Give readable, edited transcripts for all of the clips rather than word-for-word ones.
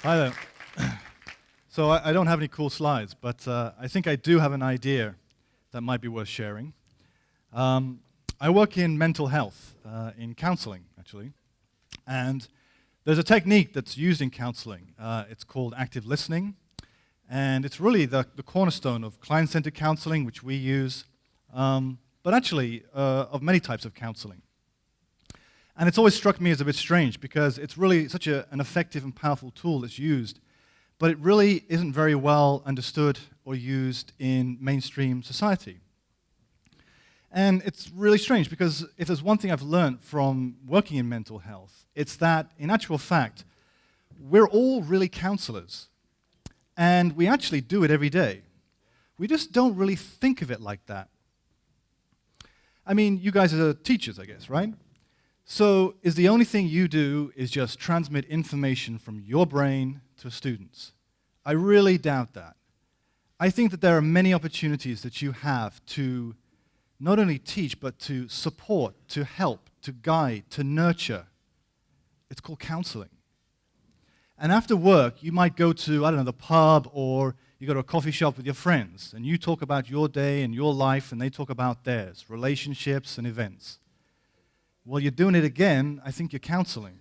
Hi there. So I don't have any cool slides, but I think I do have an idea that might be worth sharing. I work in mental health, in counseling, actually. And there's a technique that's used in counseling. It's called active listening. And it's really the cornerstone of client-centered counseling, which we use, but actually of many types of counseling. And it's always struck me as a bit strange because it's really such an effective and powerful tool that's used, but it really isn't very well understood or used in mainstream society. And it's really strange because if there's one thing I've learned from working in mental health, it's that, in actual fact, we're all really counselors. And we actually do it every day. We just don't really think of it like that. I mean, you guys are teachers, I guess, right? So is the only thing you do is just transmit information from your brain to students? I really doubt that. I think that there are many opportunities that you have to not only teach, but to support, to help, to guide, to nurture. It's called counseling. And after work, you might go to, I don't know, the pub, or you go to a coffee shop with your friends, and you talk about your day and your life, and they talk about theirs, relationships and events. Well, you're doing it again, I think you're counseling.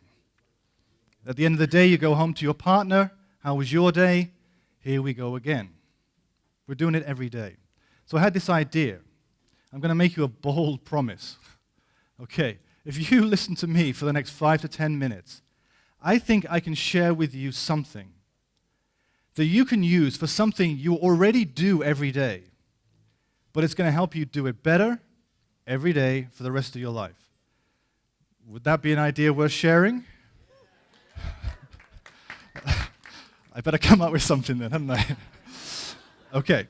At the end of the day, you go home to your partner. How was your day? Here we go again. We're doing it every day. So I had this idea. I'm going to make you a bold promise. Okay, if you listen to me for the next 5 to 10 minutes, I think I can share with you something that you can use for something you already do every day, but it's going to help you do it better every day for the rest of your life. Would that be an idea worth sharing? I better come up with something then, hadn't I? Okay.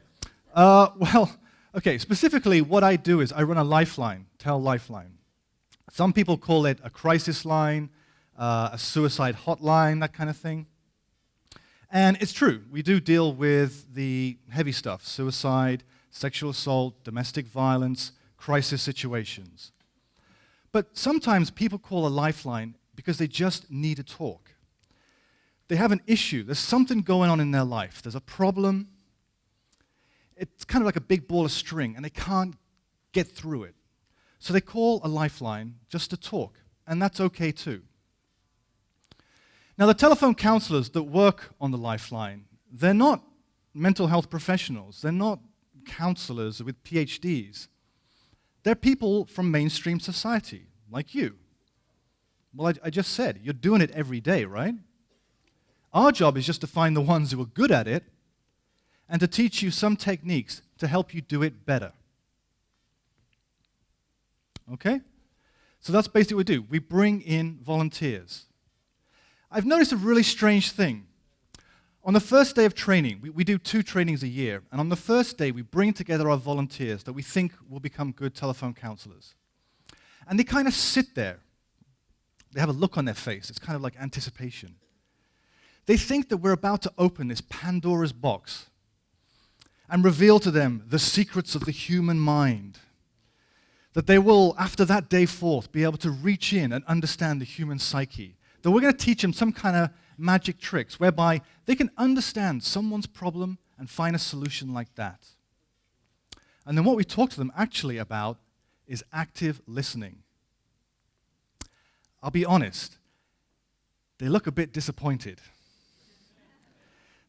Specifically what I do is I run a lifeline, TEL Lifeline. Some people call it a crisis line, a suicide hotline, that kind of thing. And it's true, we do deal with the heavy stuff, suicide, sexual assault, domestic violence, crisis situations. But sometimes people call a lifeline because they just need to talk. They have an issue, there's something going on in their life, there's a problem. It's kind of like a big ball of string, and they can't get through it. So they call a lifeline just to talk, and that's okay too. Now, the telephone counselors that work on the lifeline, they're not mental health professionals. They're not counselors with PhDs. They're people from mainstream society, like you. Well, I just said, you're doing it every day, right? Our job is just to find the ones who are good at it and to teach you some techniques to help you do it better. Okay? So that's basically what we do. We bring in volunteers. I've noticed a really strange thing. On the first day of training, we do 2 trainings a year, and on the first day we bring together our volunteers that we think will become good telephone counselors. And they kind of sit there. They have a look on their face. It's kind of like anticipation. They think that we're about to open this Pandora's box and reveal to them the secrets of the human mind. That they will, after that day forth, be able to reach in and understand the human psyche. That we're going to teach them some kind of magic tricks whereby they can understand someone's problem and find a solution like that. And then what we talk to them actually about is active listening. I'll be honest, they look a bit disappointed.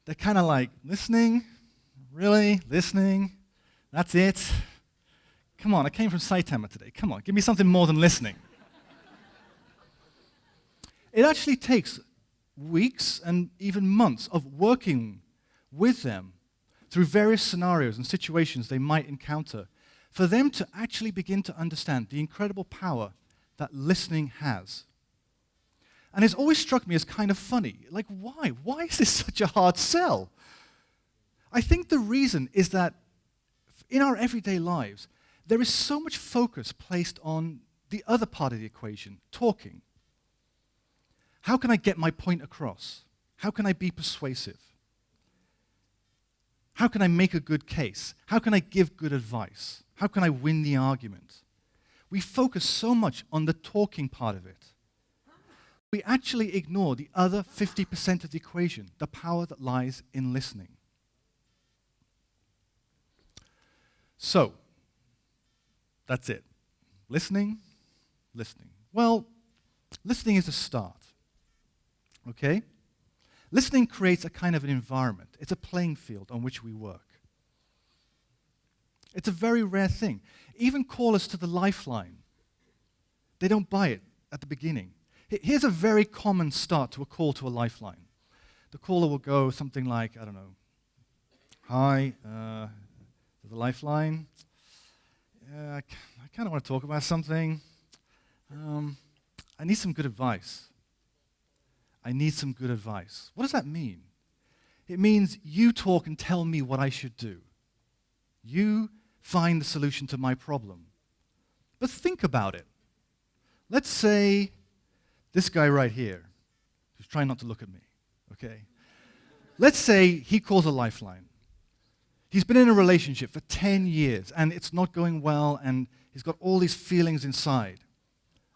They're kind of like, listening? Really? Listening? That's it? Come on, I came from Saitama today. Come on, give me something more than listening. It actually takes weeks and even months of working with them through various scenarios and situations they might encounter for them to actually begin to understand the incredible power that listening has. And it's always struck me as kind of funny. Like, why? Why is this such a hard sell? I think the reason is that in our everyday lives, there is so much focus placed on the other part of the equation, talking. How can I get my point across? How can I be persuasive? How can I make a good case? How can I give good advice? How can I win the argument? We focus so much on the talking part of it we actually ignore the other 50% of the equation, the power that lies in listening. So, that's it. Listening. Well, listening is a start, okay? Listening creates a kind of an environment. It's a playing field on which we work. It's a very rare thing. Even callers to the lifeline, they don't buy it at the beginning. Here's a very common start to a call to a lifeline. The caller will go something like, I don't know, "Hi, to the lifeline. I kind of want to talk about something. I need some good advice. I need some good advice." What does that mean? It means you talk and tell me what I should do. You find the solution to my problem. But think about it. Let's say this guy right here, who's trying not to look at me, okay? Let's say he calls a lifeline. He's been in a relationship for 10 years, and it's not going well, and he's got all these feelings inside.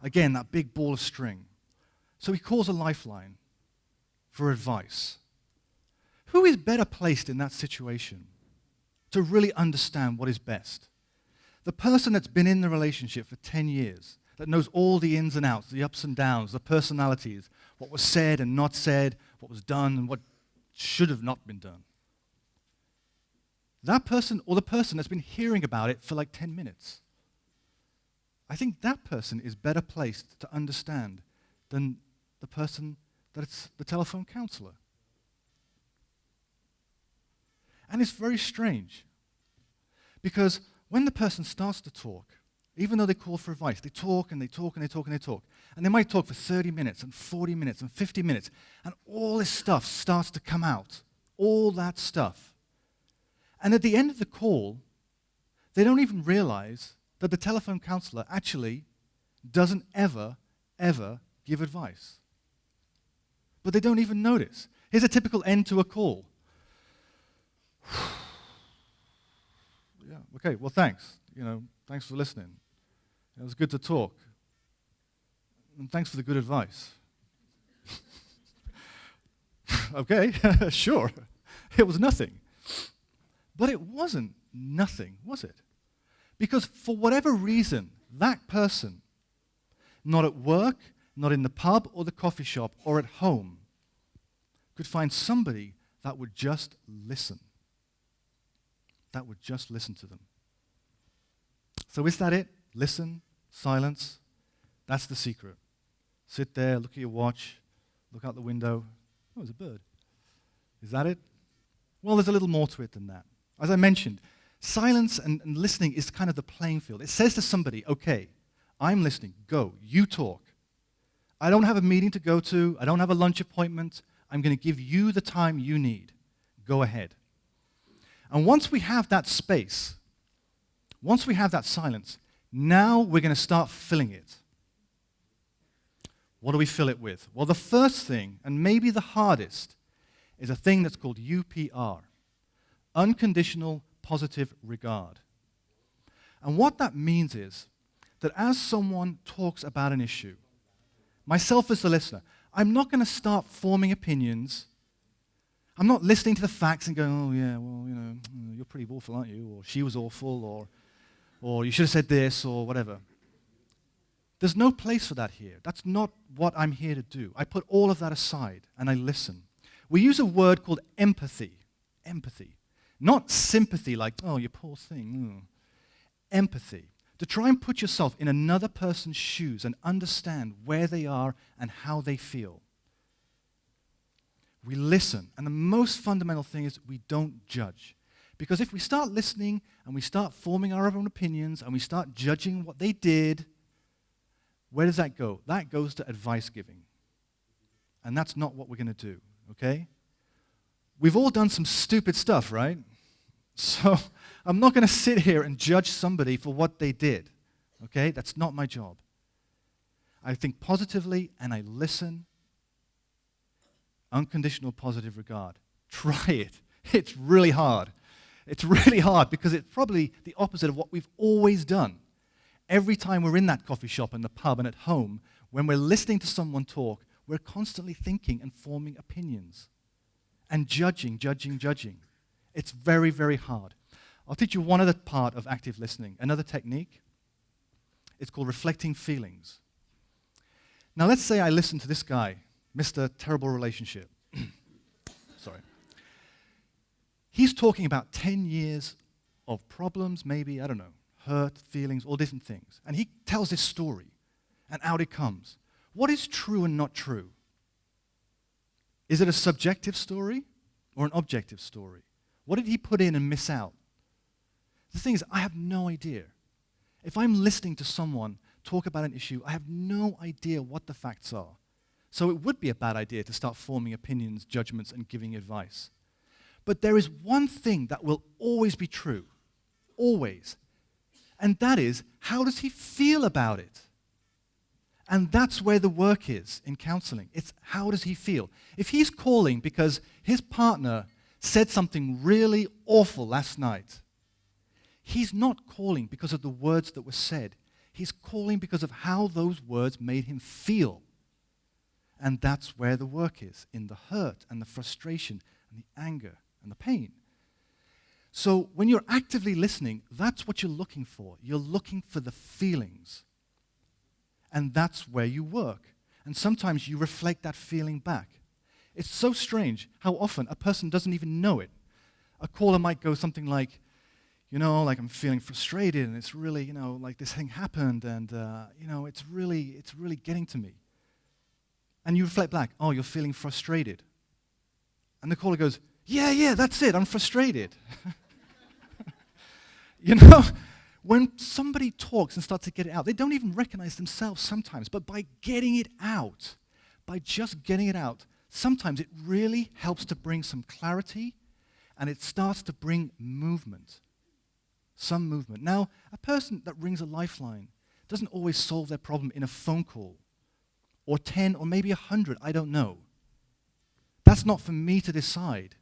Again, that big ball of string. So he calls a lifeline for advice. Who is better placed in that situation to really understand what is best? The person that's been in the relationship for 10 years, that knows all the ins and outs, the ups and downs, the personalities, what was said and not said, what was done and what should have not been done. That person or the person that's been hearing about it for like 10 minutes. I think that person is better placed to understand than the person that's the telephone counselor. And it's very strange because when the person starts to talk, even though they call for advice, they talk and they talk and they talk and they talk. And they might talk for 30 minutes and 40 minutes and 50 minutes. And all this stuff starts to come out. All that stuff. And at the end of the call, they don't even realize that the telephone counselor actually doesn't ever give advice. But they don't even notice. Here's a typical end to a call. Yeah, okay, well, thanks. Thanks for listening. It was good to talk. And thanks for the good advice. Okay, sure. It was nothing. But it wasn't nothing, was it? Because for whatever reason, that person, not at work, not in the pub or the coffee shop or at home, could find somebody that would just listen. That would just listen to them. So is that it? Listen, silence. That's the secret. Sit there, look at your watch, look out the window. Oh, there's a bird. Is that it? Well, there's a little more to it than that. As I mentioned, silence and listening is kind of the playing field. It says to somebody, okay, I'm listening, go, you talk. I don't have a meeting to go to, I don't have a lunch appointment, I'm going to give you the time you need. Go ahead. And once we have that space, once we have that silence, now we're going to start filling it. What do we fill it with? Well, the first thing, and maybe the hardest, is a thing that's called UPR. Unconditional positive regard. And what that means is that as someone talks about an issue, myself as the listener, I'm not going to start forming opinions. I'm not listening to the facts and going, oh yeah, well, you're pretty awful, aren't you? Or she was awful, or you should have said this, or whatever. There's no place for that here. That's not what I'm here to do. I put all of that aside and I listen. We use a word called empathy. Empathy. Not sympathy like, oh, you poor thing. Empathy. To try and put yourself in another person's shoes and understand where they are and how they feel. We listen. And the most fundamental thing is we don't judge. Because if we start listening and we start forming our own opinions and we start judging what they did, where does that go? That goes to advice giving. And that's not what we're going to do, okay? We've all done some stupid stuff, right? So I'm not going to sit here and judge somebody for what they did, okay? That's not my job. I think positively and I listen. Unconditional positive regard. Try it. It's really hard. It's really hard because it's probably the opposite of what we've always done. Every time we're in that coffee shop and the pub and at home, when we're listening to someone talk, we're constantly thinking and forming opinions and judging. It's very, very hard. I'll teach you one other part of active listening, another technique. It's called reflecting feelings. Now, let's say I listen to this guy, Mr. Terrible Relationship. Sorry. He's talking about 10 years of problems, maybe, I don't know, hurt, feelings, all different things. And he tells this story, and out it comes. What is true and not true? Is it a subjective story or an objective story? What did he put in and miss out? The thing is, I have no idea. If I'm listening to someone talk about an issue, I have no idea what the facts are. So it would be a bad idea to start forming opinions, judgments, and giving advice. But there is one thing that will always be true, always, and that is, how does he feel about it? And that's where the work is in counseling. It's how does he feel? If he's calling because his partner said something really awful last night, he's not calling because of the words that were said. He's calling because of how those words made him feel. And that's where the work is, in the hurt and the frustration and the anger and the pain. So when you're actively listening, that's what you're looking for. You're looking for the feelings. And that's where you work. And sometimes you reflect that feeling back. It's so strange how often a person doesn't even know it. A caller might go something like, like I'm feeling frustrated and it's really, like this thing happened and, it's really getting to me. And you reflect back, oh, you're feeling frustrated. And the caller goes, yeah, that's it, I'm frustrated. When somebody talks and starts to get it out, they don't even recognize themselves sometimes, but by getting it out, by just getting it out, sometimes it really helps to bring some clarity and it starts to bring movement, some movement. Now, a person that rings a lifeline doesn't always solve their problem in a phone call or 10 or maybe 100, I don't know. That's not for me to decide,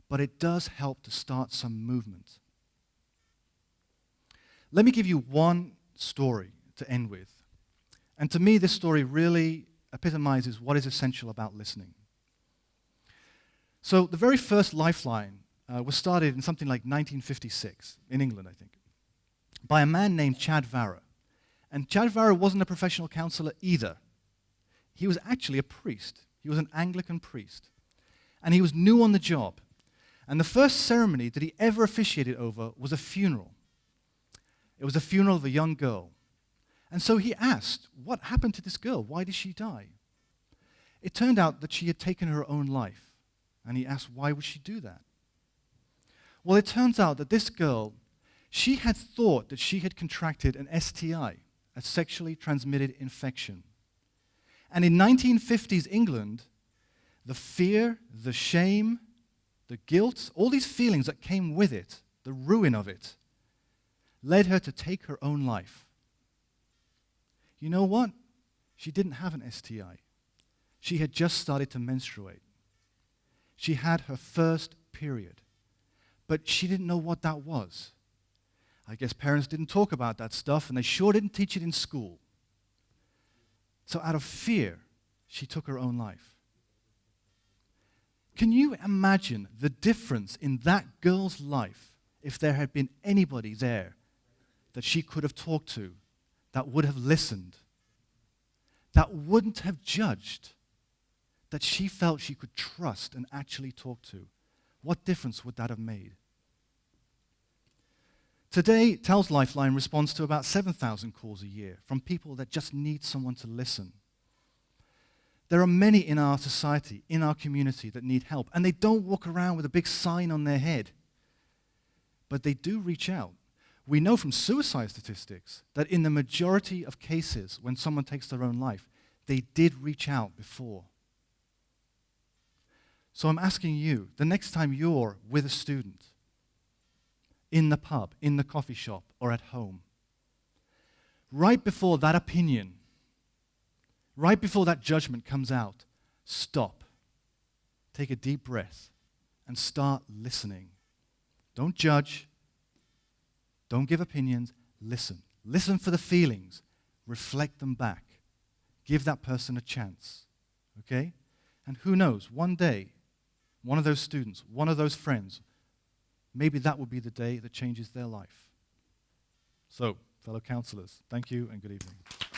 but it does help to start some movement. Let me give you one story to end with. And to me, this story really epitomizes what is essential about listening. So the very first lifeline was started in something like 1956, in England, I think, by a man named Chare. And Chare wasn't a professional counselor either. He was actually a priest. He was an Anglican priest. And he was new on the job. And the first ceremony that he ever officiated over was a funeral. It was a funeral of a young girl. And so he asked, what happened to this girl? Why did she die? It turned out that she had taken her own life. And he asked, why would she do that? Well, it turns out that this girl, she had thought that she had contracted an STI, a sexually transmitted infection. And in 1950s England, the fear, the shame, the guilt, all these feelings that came with it, the ruin of it, led her to take her own life. You know what? She didn't have an STI. She had just started to menstruate. She had her first period. But she didn't know what that was. I guess parents didn't talk about that stuff, and they sure didn't teach it in school. So out of fear, she took her own life. Can you imagine the difference in that girl's life if there had been anybody there that she could have talked to, that would have listened, that wouldn't have judged, that she felt she could trust and actually talk to? What difference would that have made? Today, TEL's Lifeline responds to about 7,000 calls a year from people that just need someone to listen. There are many in our society, in our community, that need help, and they don't walk around with a big sign on their head, but they do reach out. We know from suicide statistics that in the majority of cases when someone takes their own life, they did reach out before. So I'm asking you, the next time you're with a student, in the pub, in the coffee shop, or at home, right before that opinion, right before that judgment comes out, stop, take a deep breath, and start listening. Don't judge. Don't give opinions. Listen. Listen for the feelings. Reflect them back. Give that person a chance, okay? And who knows, one day, one of those students, one of those friends, maybe that will be the day that changes their life. So, fellow counselors, thank you and good evening.